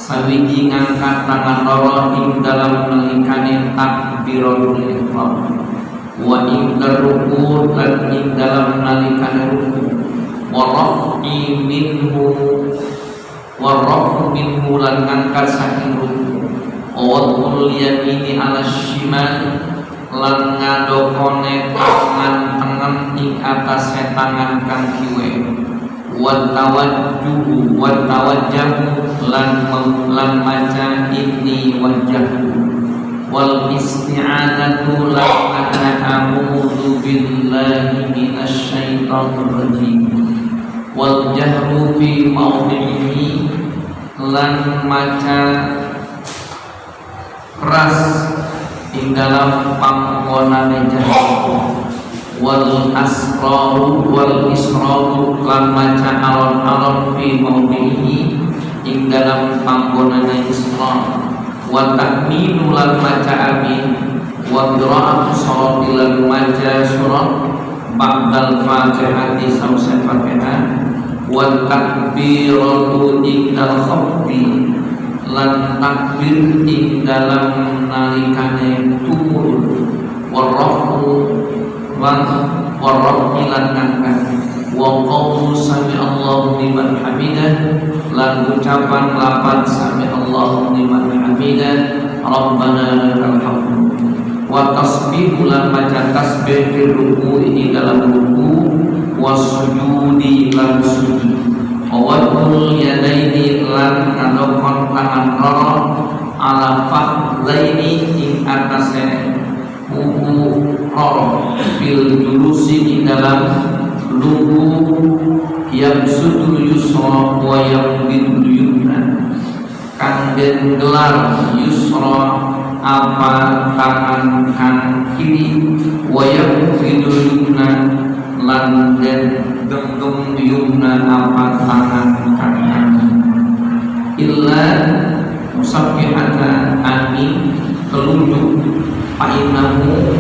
Sawiji ngangkat tangan loro ing dalam nalikane takbiratul ihram, wa ing ruku lan ing dalam nalikane ruku, wa rafi minhu lan ngangkat saking ruku, wa wadul yamini ala shimal lan ngadokone tangan tengen ing atase tangan kang kiwe, wa tawajjuhu lan lan maca inni wajjahtu wal isti'anatu lan a'udzu billahi minasy syaithanir rajim wal jahru fi mawdihi lan maca keras ing dalam panggonane jahru wal asraru wal israru lan maca alon-alon fi mawdihi ing dalam panggonane isra wa takminu lan maca amin wa qira'atu sholati lan maca surat ba'dal fatihati sawsa fatihah wa takbiratu indal khafdi lan takbir ing dalam nalikane tumurun warrafu lan warrafi lan ngangkat wa qawlu sami Allahu liman hamidah lan ucapan lapan sami Allahu liman hamidah rabbana lakal hamd wa tasbihu lan baca tasbih fil ruku' di dalam ruku wasujudi lan sujud wadul yadaini lan ngadokon tangan loro ala fakhdzaini ing atase buku loro bil julusi di dalam lugu yang sudul yusra wa yang bidul yumna kang den gelar yusra apa tangan kan kiri wa yang bidul yumna lan den genggam yumna apa tangan kanan illa musabbihatan ani telunjuk painamu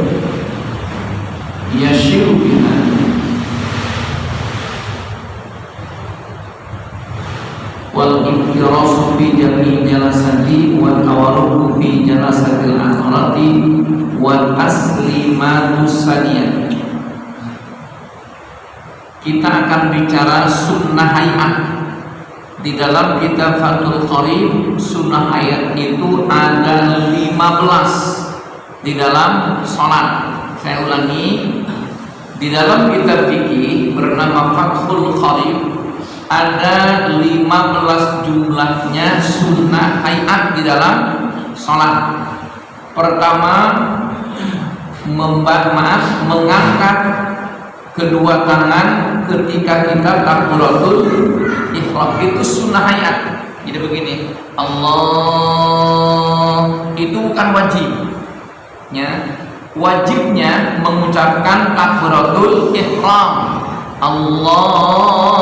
yashiru biha wal iftirasu fi jami jalasati wa tawarruku fi jalasatil akhirati wal aslimatu saniyah. Kita akan bicara sunnah hayat. Di dalam kitab Fathul Qarib sunnah hayat itu ada 15 di dalam sholat. Saya ulangi, di dalam kitab fikih bernama Fathul Qarib ada 15 jumlahnya sunnah hayat di dalam sholat. Pertama, mengangkat kedua tangan ketika kita takbiratul ihram, itu sunnah hayat. Jadi begini, Allah itu bukan wajib ya. Wajibnya mengucapkan takbiratul ihram, Allah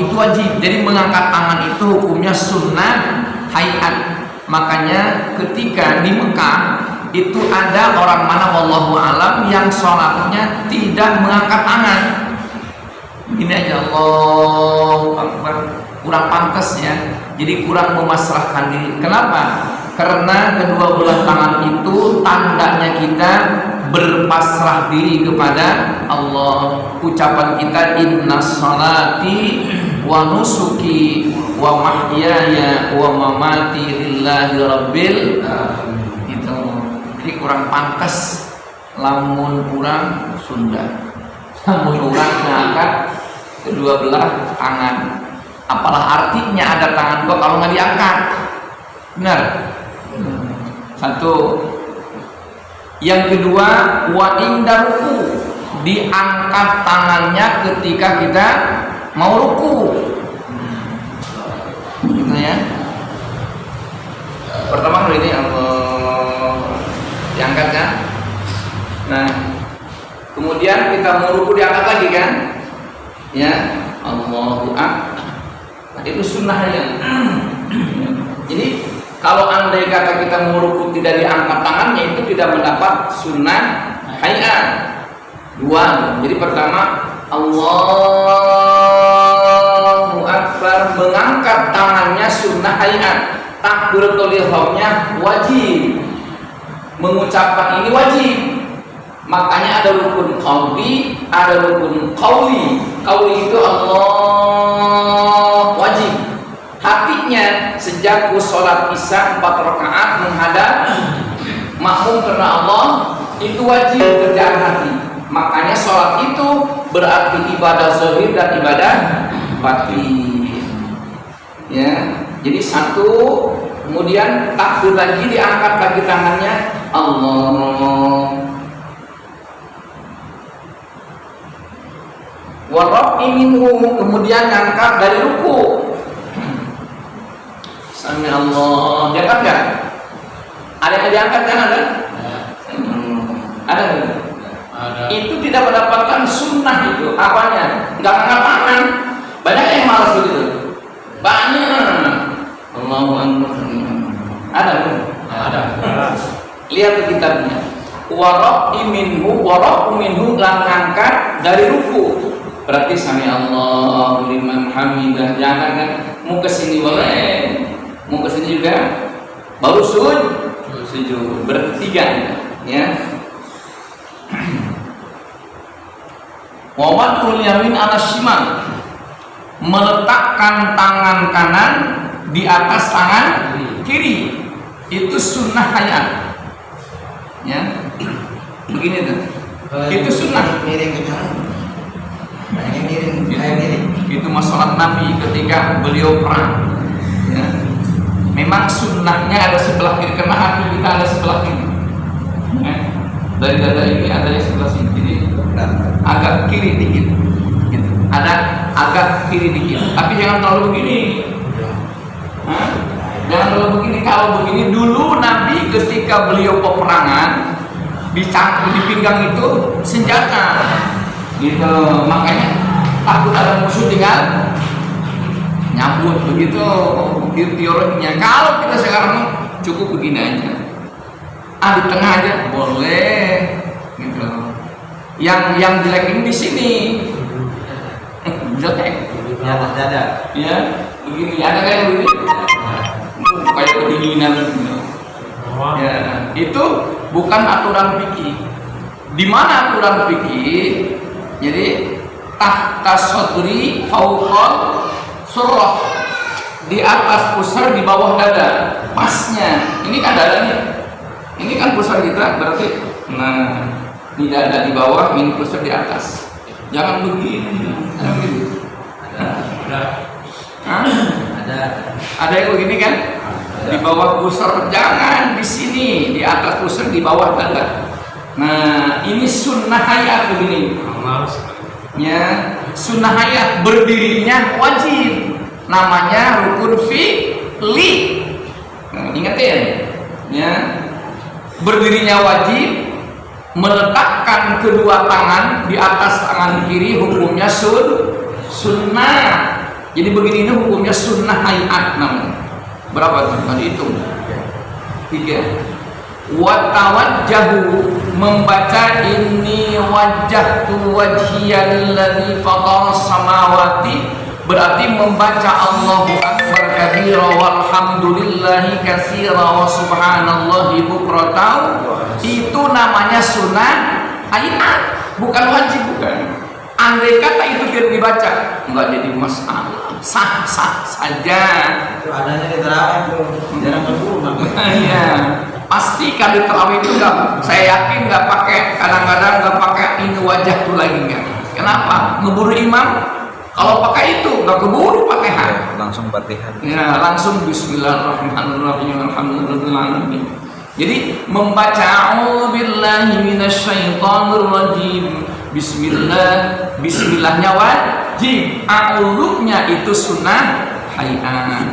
itu wajib. Jadi mengangkat tangan itu hukumnya sunnah hayat. Makanya ketika di Mekah itu ada orang mana wallahu alam yang sholatnya tidak mengangkat tangan. Ini aja Allahu Akbar, kurang pantas ya. Jadi kurang memasrahkan diri. Kenapa? Karena kedua belah tangan itu tandanya kita berpasrah diri kepada Allah. Ucapan kita inna sholati wa nusuki wa mahyaya wa mamati lillahi rabbil itu. Jadi kurang pantas lamun kurang Sunda, lamun kurang mengangkat kedua belah tangan. Apalah artinya ada tangan gua kalau nggak diangkat? Benar? Satu. Yang kedua, wa inda ruku, diangkat tangannya ketika kita mau ruku. Gitu ya. Pertama kali ini Allah diangkat kan? Nah, kemudian kita mau ruku diangkat lagi kan? Ya, Allahu Akbar. Itu sunnahnya. Jadi kalau andai kata kita mau ruku tidak diangkat tangannya, itu tidak mendapat sunnah hayat. Dua. Jadi pertama, Allahu Akbar, mengangkat tangannya sunnah hayat. Takbiratul ihramnya wajib. Mengucapkan ini wajib. Makanya ada rukun qalbi, ada rukun qauli. Qauli itu Allah wajib. Hatinya sejak sholat isya 4 rakaat menghadap makmum karena Allah itu wajib kerjaan hati. Makanya sholat itu berarti ibadah zahir dan ibadah batin. Ya, Jadi satu, kemudian takbir lagi, diangkat lagi tangannya, Allah. Wa raf'i minhu, kemudian angkat dari ruku. Sami Allah, diangkat enggak? Ada yang diangkat kan ada? Ada enggak? Ada. Itu tidak mendapatkan sunnah itu. Apanya? Enggak angkat tangan. Banyak yang malas begitu. Banyak. Allahu Akbar. Ada enggak? Ada. Lihat di kitabnya. Wa raf'i minhu, wa raf'u minhu, angkat dari ruku. Berarti sami Allahu liman hamidah. Jangan kan mau ke sini boleh. Mau ke sini juga baru sujud. Bertiga ya. Wa wad'ul yamin 'ala shimal, meletakkan tangan kanan di atas tangan kiri. Itu sunnah hayat. Ya. Begini tuh. Itu sunnah. Itu masalah Nabi ketika beliau perang. Ya. Memang sunnahnya ada sebelah kiri, karena hati kita ada sebelah kiri. Ya. Dari dada ini ada yang sebelah sini, jadi agak kiri dikit. Gitu. Ada agak kiri dikit, tapi jangan terlalu begini. Hah? Jangan terlalu begini. Kalau begini dulu Nabi ketika beliau peperangan di pinggang itu senjata. Gitu, makanya takut ada musuh tinggal nyambut begitu teorinya. Kalau kita sekarang cukup begini aja, di tengah aja boleh gitu. Yang jelek ini di sini jelek di atas dada ya, begini ada kayak begini kayak kedinginan gitu. Ya, itu bukan aturan fikih. Di mana aturan fikih? Jadi tahta sodri fauqal surah, di atas pusar di bawah dada, pasnya. Ini kan dadanya, ini kan pusar kita, berarti nah ini dada di bawah, ini pusar di atas. Jangan begini, jangan begini. Ada yang begini kan? Di bawah pusar, jangan di sini, di atas pusar di bawah dada. Nah, ini sunnah hayat begini. Ya, sunnah hayat, berdirinya wajib. Namanya rukun fi'li. Nah, ingatin. Ya. Berdirinya wajib, meletakkan kedua tangan di atas tangan kiri hukumnya sunnah. Jadi begini ini hukumnya sunnah hayat namanya. Berapa tuh? Tadi itu 3. Wa tawajjahu, membaca inni wajjahtu wajhiya lilladzi fatara samawati, berarti membaca Allahu akbar kabira walhamdulillahi katsira wa subhanallahi bukratan, itu namanya sunnah hayat, bukan wajib, bukan. Andai kata itu tidak dibaca, enggak jadi masalah, sah saja. Itu adanya di terawih tuh, jarang berburu. Iya. Pasti kali terawih itu enggak, saya yakin enggak pakai, kadang-kadang enggak pakai ini wajah tuh lagi enggak. Kenapa? Ngeburu imam. Kalau pakai itu enggak keburu Fatihah. Langsung Fatihah. Ya, langsung bismillahirrahmanirrahim alhamdulillahirabbil. Jadi membaca a'udzubillahi minasyaitonirrajim. Bismillahnya wajib. A'udzunya itu sunnah hayat.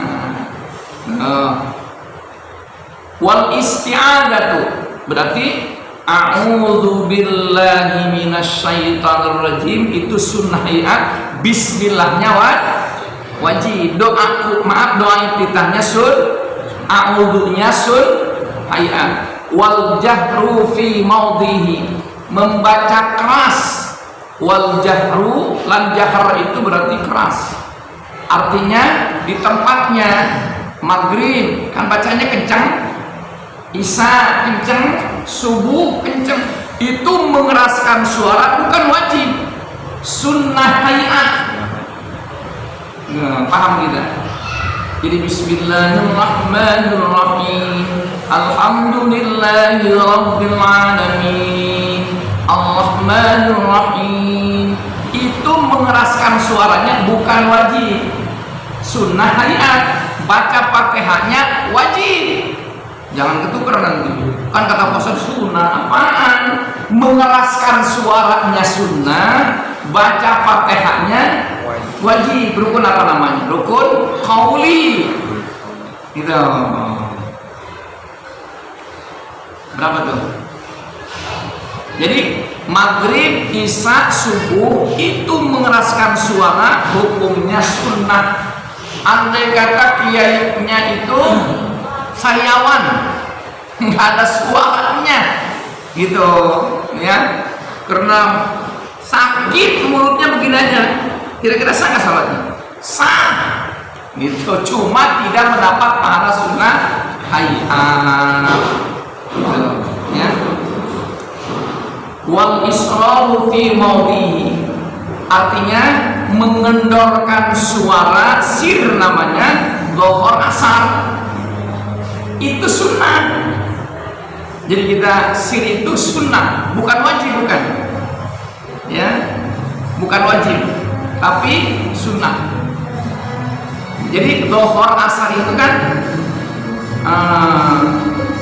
Wal isti'adzatu berarti a'udzu billahi minasyaitonir rajim, itu sunnah hayat. Bismillahnya wajib. Doa iftitahnya a'udzunya hayat. Wal jahru fi maudhihi, membaca keras. Wal jahru, lan jahar itu berarti keras, artinya di tempatnya. Maghrib kan bacanya kencang, Isya kenceng, subuh kenceng. Itu mengeraskan suara bukan wajib, sunnah hayat. Nah, paham kita? Jadi bismillahirrahmanirrahim, alhamdulillahi rabbil alamin, arrahmanirrahim. Itu mengeraskan suaranya bukan wajib, sunnah hayat. baca Fatihahnya wajib. Jangan ketukar nanti. Kan kata Ustaz sunnah apaan? Mengeraskan suaranya sunnah, baca Fatihahnya wajib. Rukun apa namanya? Rukun qauli. Gitu. Berapa tuh? Jadi maghrib, isya, subuh itu mengeraskan suara, hukumnya sunnah. Andai kata kiainya itu sariawan, nggak ada suaranya, gitu, ya, karena sakit mulutnya begini aja. Kira-kira sah nggak salatnya? Sah, gitu. Cuma tidak mendapat pahala sunnah hayat, gitu, ya. Wal israru fi maudhihi, artinya mengendorkan suara sir, namanya dhohor asar, itu sunnah. Jadi kita sir itu sunnah, bukan wajib, bukan, ya, bukan wajib, tapi sunnah. Jadi dhohor asar itu kan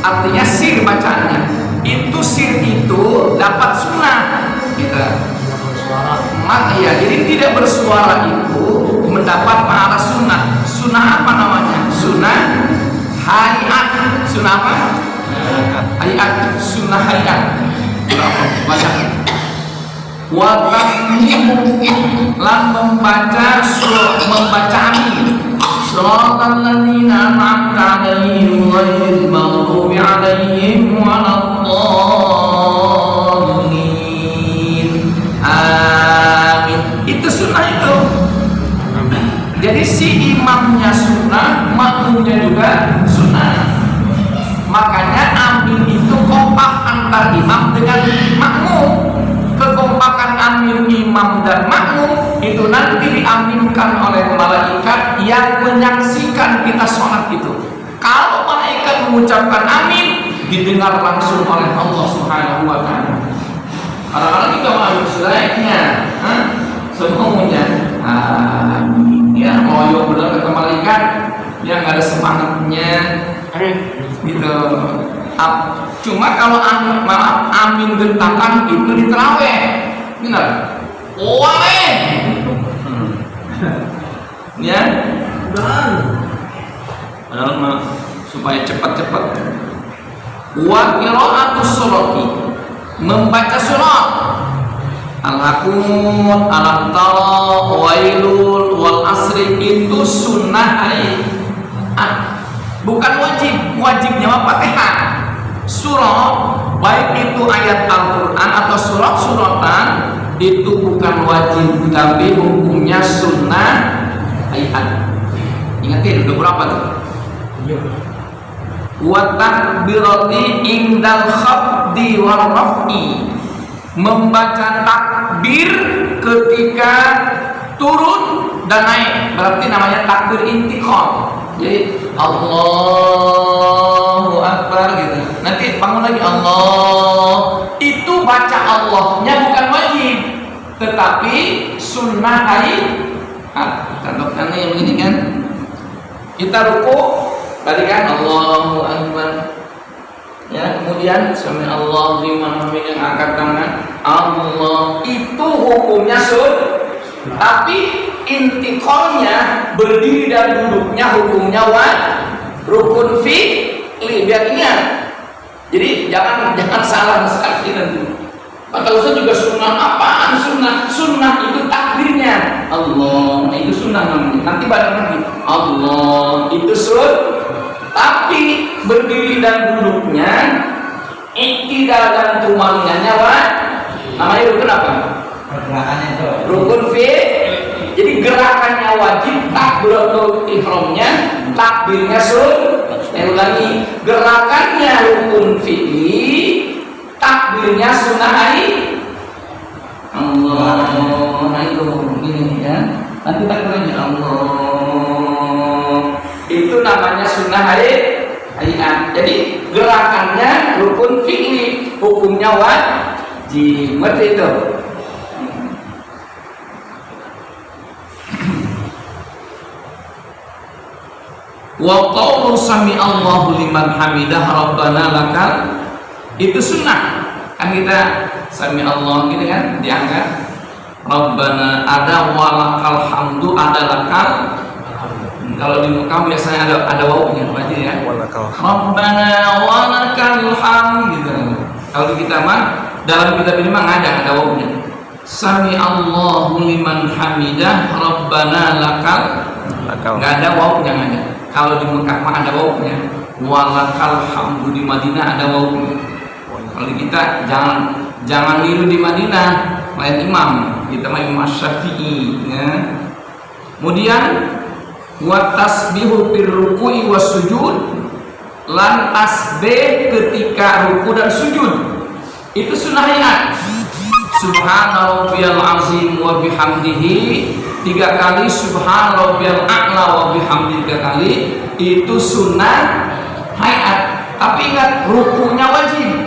artinya sir bacaannya. Itu sir itu dapat sunnah kita. Maka ya, jadi tidak bersuara itu mendapat pahala sunnah. Sunnah apa namanya? Sunnah hayat. Sunnah apa? Hayat. Sunnah hayat. Baca. Wa tahmimu, lan membaca amin. Shiratal ladzina an'amta 'alaihim ghairil maghdubi 'alaihim waladdallin. Amin. Itu sunnah itu. Jadi si imamnya sunnah, makmumnya juga sunnah. Makanya amin itu kompak antar imam dengan makmum. Kekompakan amin imam dan makmum itu nanti diaminkan oleh malaikat yang menyaksikan kita sholat itu. Kalau malaikat mengucapkan amin, didengar langsung oleh Allah Subhanahu wa ta'ala. Kadang-kadang kita malah selainnya, semuanya amin, ya, ngoyo benar kata malaikat, yang nggak ada semangatnya, gitu. Cuma kalau amin gentakan itu di tarawih, benar? Wah, ya, padahal supaya cepat-cepat. Wa qira'atus surati, membaca surat Al-Qunut, Alam Tara, Wailul, Wal Asri itu sunnah hayat, bukan wajib. Wajibnya Fatihah. Surah, baik itu ayat Al-Quran atau surat-suratan, itu bukan wajib, tapi hukumnya sunnah hayat. Ingatin udah berapa tuh? Wa takbirati indal khafdi wal raf'i, membaca takbir ketika turun dan naik, berarti namanya takbir intiqal. Jadi Allahu Akbar gitu. Nanti bangun lagi Allah. Itu baca Allahnya bukan wajib, tetapi sunnah hayat. Contohnya yang begini kan. Kita ruku tadi kan Allahu Akbar. Ya, kemudian sami Allahu liman hamidah, yang angkat tangan Allah, itu hukumnya sunnah. Tapi intiqalnya, berdiri dan duduknya, hukumnya rukun fi'li, biar ingat. Jadi jangan salah sekali nanti. Kata Ustaz juga sunnah, apaan sunnah? Sunnah itu takbirnya Allah, itu sunnah namanya. Nanti bareng lagi Allah, itu sunnah. Tapi berdiri dan duduknya, iktidal dan tumannya namanya rukun apa? Pergerakannya itu rukun fi'li. Jadi gerakannya wajib, takbiratul ihramnya, takbirnya sunnah. Ulangi, gerakannya rukun fi'li, takbirnya sunnah hayat. Allah, nah itu gini ya. Nanti takbirnya Allah, itu namanya sunnah hayat. Jadi gerakannya rukun fi'li, hukumnya wajib. Ngerti itu? Wa qawlu sami Allahu liman hamidah rabbana lakal, itu sunnah. Kan kita sami Allah gitu kan diangkat, rabbana ada, walakal hamdu ada, lakal. Kalau di Mekah biasanya ada wawunya aja ya, rabbana walakal hamd gitu. Kalau kita mah dalam kitab ini mah ada wawunya. Sami Allahu liman hamidah rabbana lakal, nggak ada wawu, jangan ada. Kalau di Mekah mah ada wawunya, walakal hamdu. Di Madinah ada wawunya. Kalau kita jangan niru di Madinah lain imam, kita mah Imam Syafi'i ya. Kemudian wa tasbihu fir ruku'i was sujud, lan tasbih ketika ruku dan sujud itu sunnahnya. Subhana rabbiyal azim wa bihamdihi 3 kali, subhana rabbiyal a'la wa bihamdihi 3 kali, itu sunnah hayat. Tapi ingat, rukunya wajib,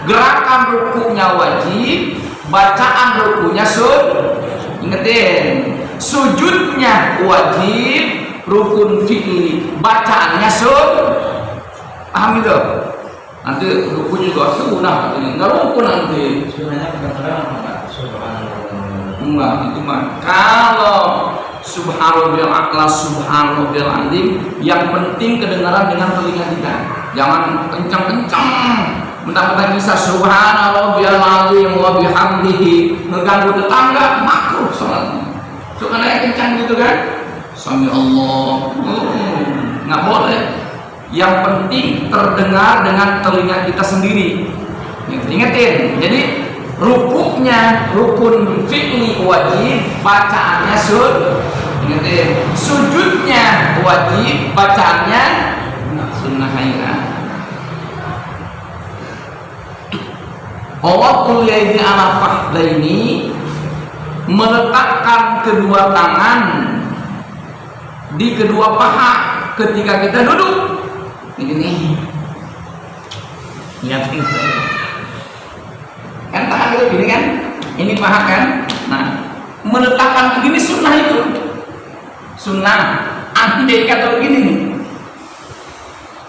gerakan rukunya wajib, bacaan rukunya ingetin, sujudnya wajib, rukun fi'li, bacaannya paham itu? Nanti rukun juga sunnah, enggak rukun nanti. Sunnahnya kedengaran apa? Subhanallah. Enggak, itu mah kalau subhanallahil a'la, subhanallahil azim, yang penting kedengaran dengan telinga kita. Jangan kencang-kencang. Mentang-mentang bisa subhanallahil azim wa bihamdihi, ngeganggu tetangga, makruh salatnya. Soalnya kencang gitu kan? Sami Allah. Enggak boleh. Yang penting terdengar dengan telinga kita sendiri. Ingetin. Jadi rukuknya rukun fi'li wajib, bacaannya ingetin. Sujudnya wajib, bacaannya sunnah hayat. Waqul yaini ala fakhdaini, meletakkan kedua tangan di kedua paha ketika kita duduk. Ini lihat itu kan, tangan itu gini kan, ini paha kan. Nah, meletakkan begini sunnah, itu sunnah. Andai kata begini nih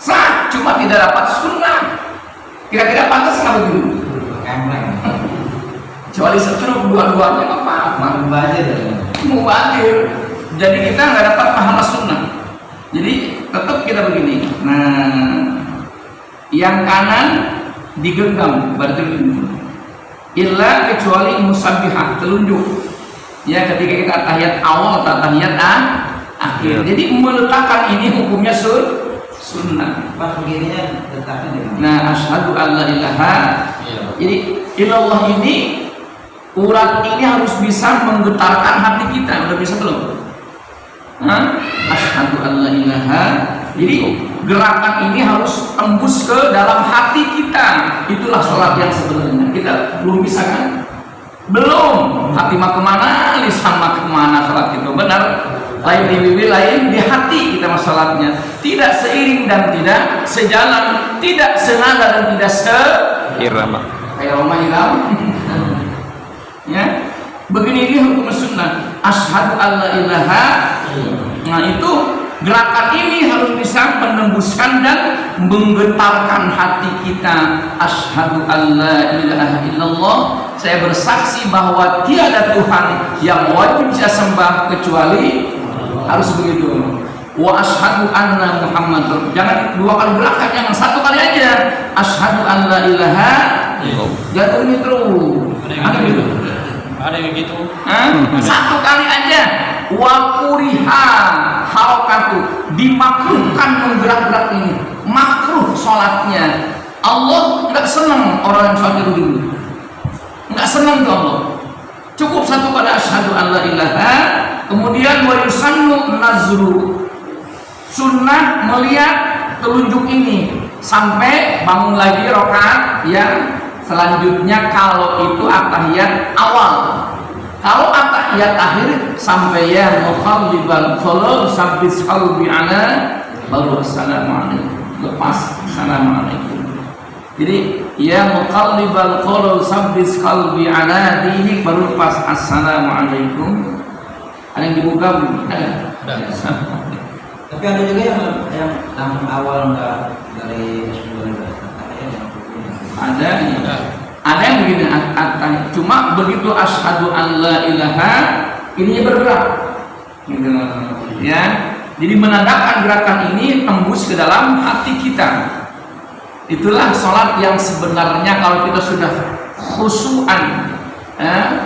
sah, cuma tidak dapat sunnah. Kira-kira pantas nggak begini? Kecuali setruk dua-duanya apa? Mubazir. Jadi kita nggak dapat pahala sunnah. Jadi tetap kita begini. Nah, yang kanan digenggam, berarti illa kecuali musabbihat, telunjuk. Ya, ketika kita tahiyat awal atau tahiyat akhir. Jadi meletakkan ini hukumnya sunnah. Pas begininya letaknya di mana? Nah, asyhadu an la ilaha. Jadi ilallah ini, urat ini harus bisa menggetarkan hati kita. Udah bisa belum? Asyhadu an la ilaha. Jadi gerakan ini harus tembus ke dalam hati kita. Itulah sholat yang sebenarnya. Kita belum bisa kan? Belum. Hati mah kemana, lisan mah kemana. Sholat itu benar, lain di bibir, lain di hati kita sholatnya. Tidak seiring dan tidak sejalan, tidak senada dan tidak seirama. Irama. Ya, begini ini hukum sunnah. Asyhadu an la ilaha. Nah, itu gerakan ini harus bisa menembuskan dan menggetarkan hati kita. Asyhadu an la ilaha illallah, saya bersaksi bahwa tiada Tuhan yang wajib saya sembah kecuali, harus begitu. Wa asyhadu anna Muhammadar, jangan 2 kali belakang, jangan 1 kali aja. Asyhadu an la ilaha, jatuh ini terus. Ada gitu. Ada yang gitu. 1 kali aja. Wa kuriha harakatu, dimakruhkan menggerak-gerak ini, makruh sholatnya. Allah nggak senang orang yang sholat dulu, nggak senang tuh Allah. Cukup 1 kali asyhadu an la ilaha. Kemudian wa yusannu nazru, sunnah melihat telunjuk ini sampai bangun lagi rakaat yang selanjutnya. Kalau itu at-tahiyat awal. Kalau at-tahiyat akhir sampai ya muqallibal qulub sabbis qalbi ala, baru assalamualaikum, lepas assalamualaikum. Jadi ya muqallibal qulub sabbis qalbi ala dinik, baru lepas assalamualaikum. Ada yang dibuka? Ada. Tapi ada juga yang langsung awal enggak dari sebelum ada yang begini, cuma begitu asyhadu an la ilaha, ininya bergerak gitu, ya. Jadi menandakan gerakan ini tembus ke dalam hati kita. Itulah sholat yang sebenarnya kalau kita sudah khusyuan,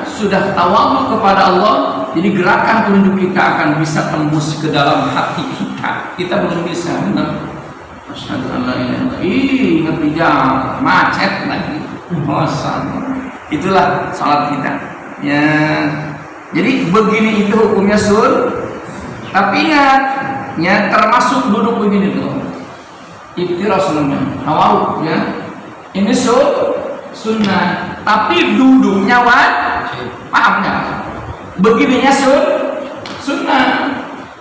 sudah tawadhu kepada Allah, jadi gerakan telunjuk kita akan bisa tembus ke dalam hati kita. Kita belum bisa, benar. Asyhadu an la ilaha illallah, ngerti jam, macet lagi. Itulah sholat kita. Ya. Jadi begini itu hukumnya tapi ingat, ya termasuk duduk begini tuh. Iftiras namanya, awal ya. Ini sunnah, tapi duduknya wajib. Paham nggak? Begininya sunnah,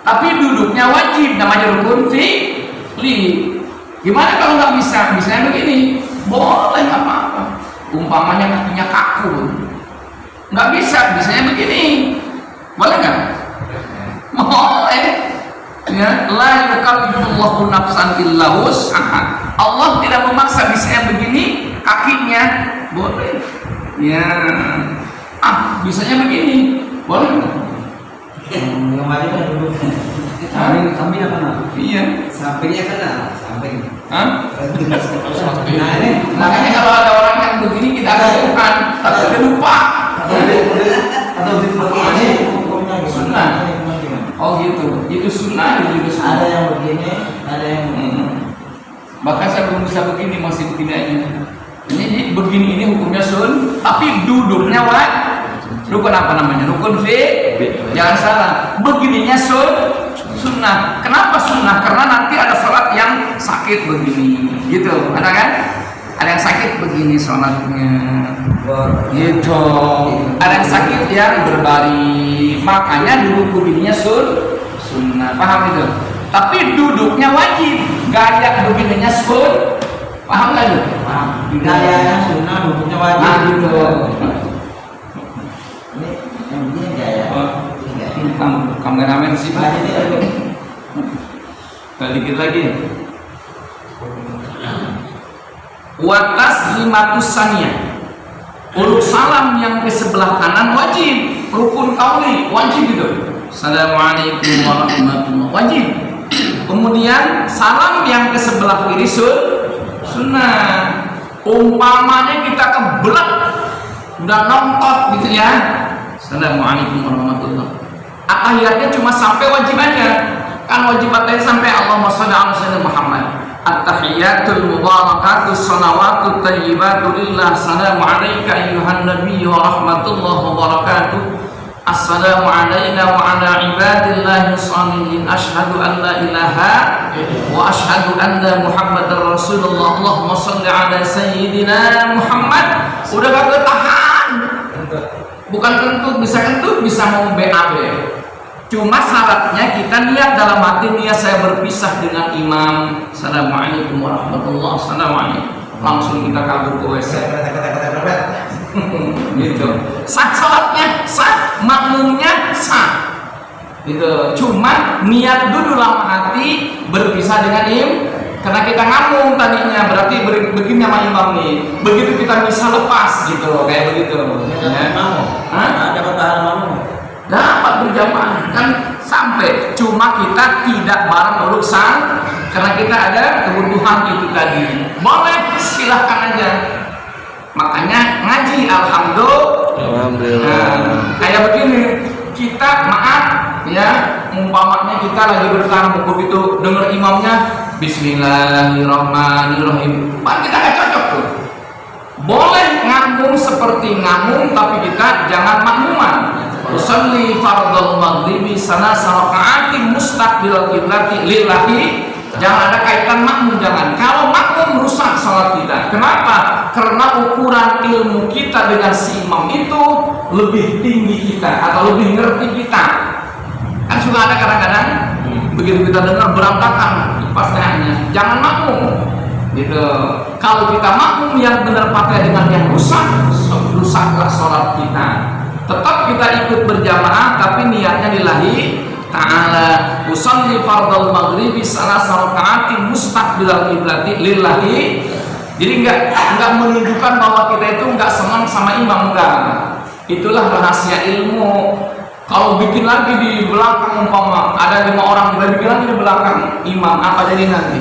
tapi duduknya wajib. Namanya rukun fi'li. Gimana kalau nggak bisa? Bisanya begini, boleh nggak apa-apa. Umpamanya kakinya kaku, nggak bisa. Bisanya begini, boleh nggak? Boleh. Ya, la yukallifullahu nafsan illa wus'aha. Allah tidak memaksa. Bisanya begini, kakinya boleh. Ya, bisanya begini, boleh. Yang wajib kan duduk. Samping apa nak? Iya. Sampingnya kena, samping. Nah ini, makanya kalau ada orang yang begini kita lakukan, tapi dia lupa. Atau begini, sunnah. Oh gitu, itu sunnah, itu juga sunnah. Ada yang begini, ada yang bahkan saya belum bisa begini, masih begini aja. Ini begini ini hukumnya tapi duduknya rukun apa namanya? Rukun jangan salah. Begininya sunnah. Kenapa sunnah? Karena nanti ada sholat yang sakit begini, gitu. Ada kan? Ada yang sakit begini sholatnya, gitu. Ada yang sakit yang berbaring, makanya duduk begininya sunnah. Paham itu? Tapi duduknya wajib. Gaya begininya paham nggak lu? Paham. Gayanya sunnah, duduknya wajib. Nah, gitu. Ini yang begini gaya. Kameramen sih. Dikit lagi. Wa taslimatus saniyah. Uluk salam yang ke sebelah kanan wajib, rukun qauli wajib itu. Assalamualaikum warahmatullahi wajib. Kemudian salam yang ke sebelah kiri sunnah. Umpamanya kita kebelat udah nongkot gitu ya. Assalamualaikum warahmatullahi. Tahiyatnya cuma sampai wajibannya. Kan wajibatnya sampai Allahumma shalli ala sayyidina Muhammad. At-tahiyatul mubarakatus salawatut thayyibatu lillah. Assalamu alayka ayyuhan nabiyyu wa rahmatullahi wa barakatuh. Assalamu alayna wa ala ibadillahi shalihin. Asyhadu an la ilaha wa asyhadu anna Muhammadar Rasulullah. Allahumma shalli ala sayyidina Muhammad. Udah gak ketahan. Bukan kentut, bisa mau BAB. Cuma syaratnya kita niat dalam hati, niat saya berpisah dengan imam. Assalamualaikum warahmatullahi wabarakatuh. Langsung kita kabur ke WC. Gitu. Sah salatnya, sah makmumnya, sah. Gitu. Cuma niat dulu dalam hati berpisah dengan karena kita ngambung tadinya, berarti begini sama imam nih. Begitu kita bisa lepas gitu, kayak begitu. Ya. Dapat pahala makmum. Dapat berjamaah kan sampai, cuma kita tidak bareng uluk karena kita ada kebutuhan itu tadi. Boleh, silahkan aja. Makanya ngaji alhamdulillah. Kayak begini, kita maaf ya, umpamanya kita lagi bertamu begitu dengar imamnya Bismillahirrahmanirrahim, kita gak cocok tuh. Boleh ngambung seperti ngambung, tapi kita jangan makmuman. Usalli fardal maghribi sanasa raka'atin mustaqbilal qiblati lillahi. Jangan ada kaitan makmum, jangan. Kalau makmum merusak salat kita. Kenapa? Karena ukuran ilmu kita dengan si imam itu lebih tinggi kita atau lebih ngerti kita. Kan suka ada kadang-kadang begitu kita dengar berantakan pastinya. Jangan makmum. Gitu. Kalau kita makmum yang benar pakai dengan yang rusaklah salat kita. Tetap kita ikut berjamaah, tapi niatnya lillahi ta'ala usolli fardal maghribi salasa raka'atin mustaqbilal qiblati lillahi. Jadi enggak menunjukkan bahwa kita itu enggak senang sama imam, enggak. Itulah rahasia ilmu. Kalau bikin lagi di belakang, umpama ada 5 orang, kita bikin lagi di belakang imam, apa jadi nanti?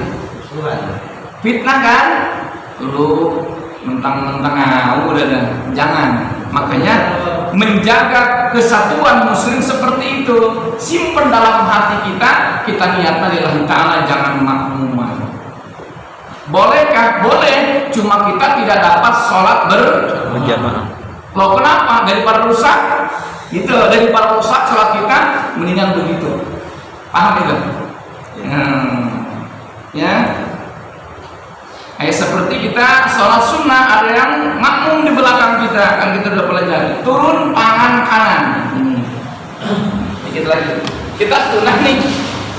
Fitnah kan? Lu mentang-mentang udah dah, jangan. Makanya menjaga kesatuan muslim seperti itu, simpen dalam hati kita, kita niatkan lillahi ta'ala, jangan makmuman. Bolehkah? Boleh, cuma kita tidak dapat sholat berjamaah. Loh kenapa? Daripada rusak gitu, daripada rusak sholat kita, mendingan begitu. Paham itu? Ya. Kayak seperti kita sholat sunnah, ada yang makmum di belakang kita, kan kita udah pelajari. Turun tangan kanan. Dikit lagi. Kita sunnah nih,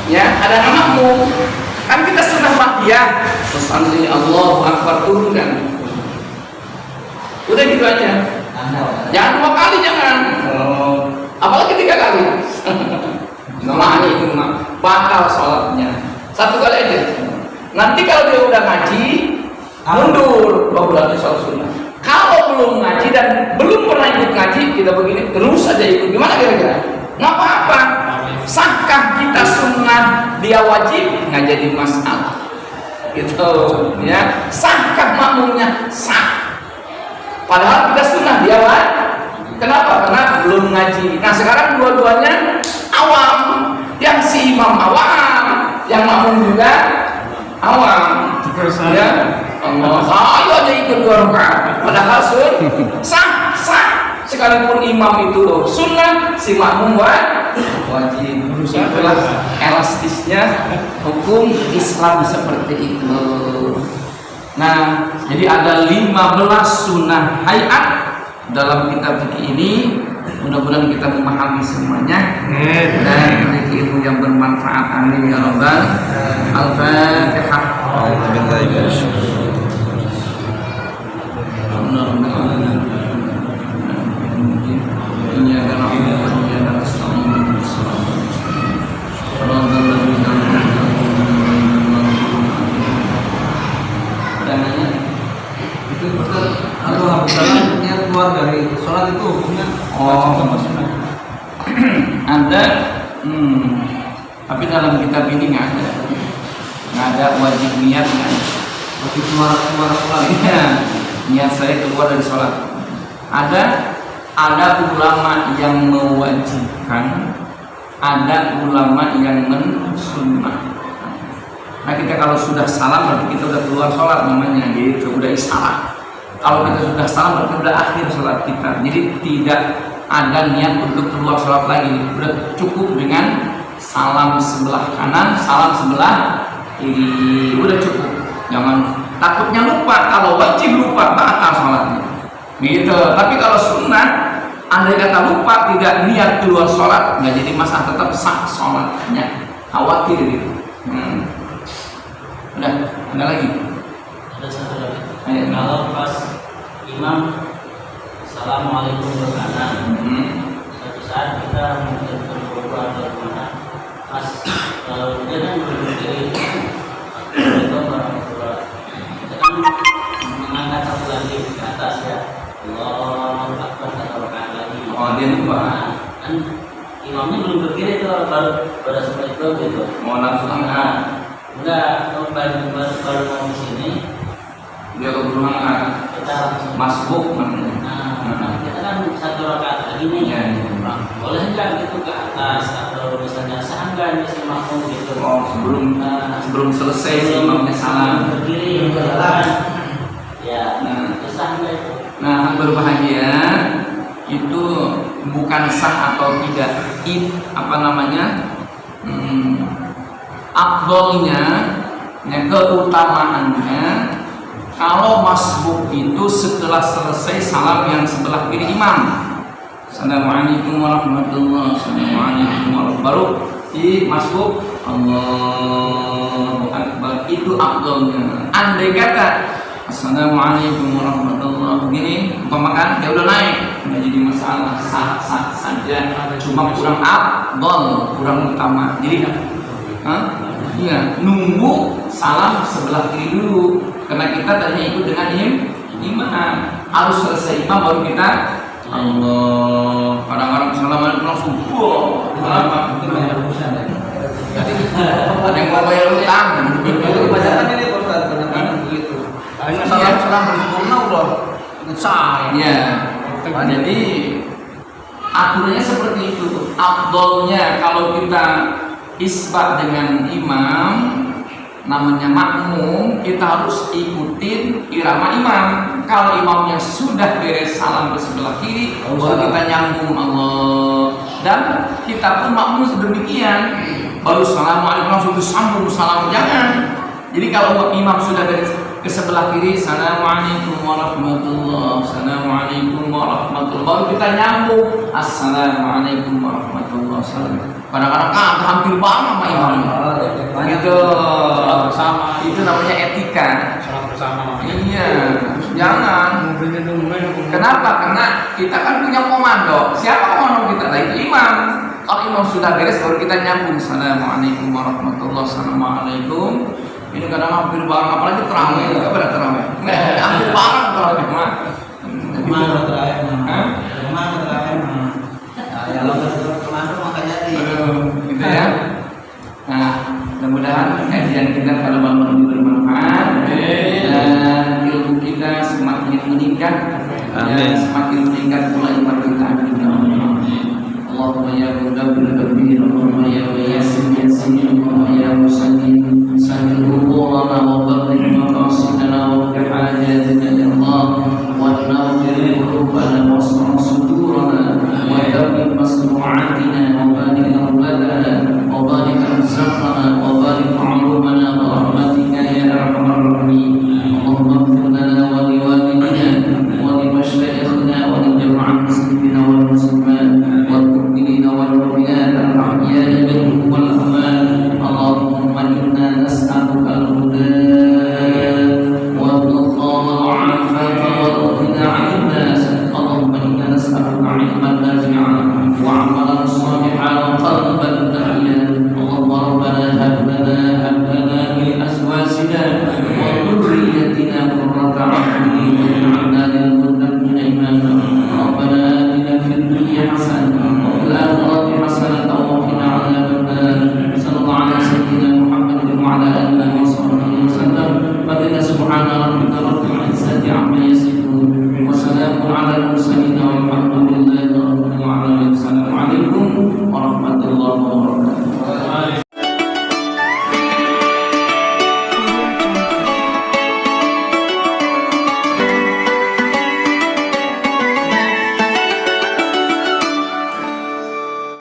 ya. Ada yang makmum, kan kita sunnah mahdiyah. Terus Allahu Akbar, turun kan. Udah gitu aja. Jangan 2 kali, jangan. Apalagi 3 kali. Namanya itu bakal sholatnya. 1 kali aja. Nanti kalau dia udah ngaji, mundur, berarti sholat sunnah. Kalau belum ngaji dan belum pernah ikut ngaji, kita begini terus saja ikut. Gimana kira-kira? Nggak apa-apa. Sahkah kita sunnah, dia wajib, nggak jadi masalah. Gitu, ya. Sahkah makmumnya? Sah. Padahal kita sunnah, dia wajib. Kenapa? Karena belum ngaji. Nah sekarang dua-duanya awam. Yang si imam awam, yang makmum juga awam. Ya Allah, ayo aja ikut 2 rakaat. Padahal sah. Sekalipun imam itu sunnah, si makmum wajib. Itulah elastisnya hukum Islam seperti itu. Nah, jadi ada 15 sunnah hayat dalam kitab fikih ini. Mudah-mudahan kita memahami semuanya dan memiliki ilmu yang bermanfaat. Amin ya rabbal al-fatihah. Keluar dari sholat itu hukumnya ada, tapi dalam kitab ini nggak ada wajib niatnya. Wajib keluar sholat. Ya, niat saya keluar dari sholat. Ada ulama yang mewajibkan, ada ulama yang mensunnah. Nah kita kalau sudah salam berarti kita udah keluar sholat namanya, gitu, udah isyarat. Kalau kita sudah salam berarti udah akhir sholat kita. Jadi tidak ada niat untuk keluar sholat lagi. Udah cukup dengan salam sebelah kanan, salam sebelah kiri. Udah cukup. Jangan takutnya lupa. Kalau wajib lupa batal sholatnya. Gitu. Tapi kalau sunnah, andai kata lupa tidak niat keluar sholat, nggak jadi masalah, tetap sah sholatnya. Khawatir gitu. Udah. Ada lagi? Ada satu lagi. Ayo. Kalau pas imam assalamualaikum berkanan, suatu saat kita mungkin berdoa atau mana, pas dia kan berdiri itu warahmatullah, kita kan mengangkat satu lagi ke atas ya, Allahu Akbar atau rakaat lagi. Oh dia lupa. Kan imamnya belum berdiri tuh, baru sampai itu gitu. Mau langsung angkat. Enggak, baru mau di sini. Dia keburu angkat. Kita langsung masbuk namanya. Nah, kita kan 1 rakaat lagi nih. Ya. Boleh nggak gitu ke atas atau misalnya sanggan si makmum gitu. Oh sebelum selesai si imamnya salam. Berdiri berjalan. Ya. Itu sah nggak itu? Nah berbahagia itu bukan sah atau tidak. Apa namanya? Afdolnya, keutamaannya, kalau masbuk itu setelah selesai salam yang sebelah kiri imam, assalamualaikum warahmatullahi wabarakatuh, baru di masbuk Allahu Akbar, itu afdolnya. Andai kata assalamualaikum warahmatullahi wabarakatuh, begini umpamakan dia udah naik nggak jadi masalah, sah saja. Cuma kurang afdol, kurang utama. Jadi iya, nunggu salam sebelah kiri dulu, karena kita tadinya ikut dengan imam. Harus selesai imam baru kita Allah. Kadang-kadang assalamualaikum langsung lama. Itu banyak urusan ya. Ada yang mau bayar utang. Kebanyakan ini Ustaz, kadang-kadang begitu. Salam bersempurna udah selesai. Ya. Jadi aturannya seperti itu. Afdolnya kalau kita isbat dengan imam, namanya makmum, kita harus ikutin irama imam. Kalau imamnya sudah beres salam ke sebelah kiri, baru kita nyambung Allah. Dan kita pun makmum sedemikian, baru assalamualaikum langsung disambung salam, jangan. Jadi kalau imam sudah beres ke sebelah kiri, assalamualaikum warahmatullah, assalamualaikum warahmatullah, baru kita nyambung assalamualaikum warahmatullah. Kadang-kadang hampir banget sama imam. Gitu. Bersama. Itu namanya etika. Sholat bersama. Iya, jangan. Kenapa? Karena kita kan punya komando. Siapa komando kita? Nah, itu imam. Kalau imam sudah beres, baru kita nyambung. Assalamualaikum warahmatullah. Assalamualaikum. Ini kadang hampir barang, apalagi terawih. Enggak pada terawih. Hampir barang terawih mah. Mana terakhir mah? Mana terakhir mah? Ya kalau kemana makanya di. Gitu ya. Nah, mudah-mudahan kajian kita pada malam ini bermanfaat dan ilmu kita semakin meningkat. Dan semakin meningkat pula iman kita. Allahumma ya mudabbir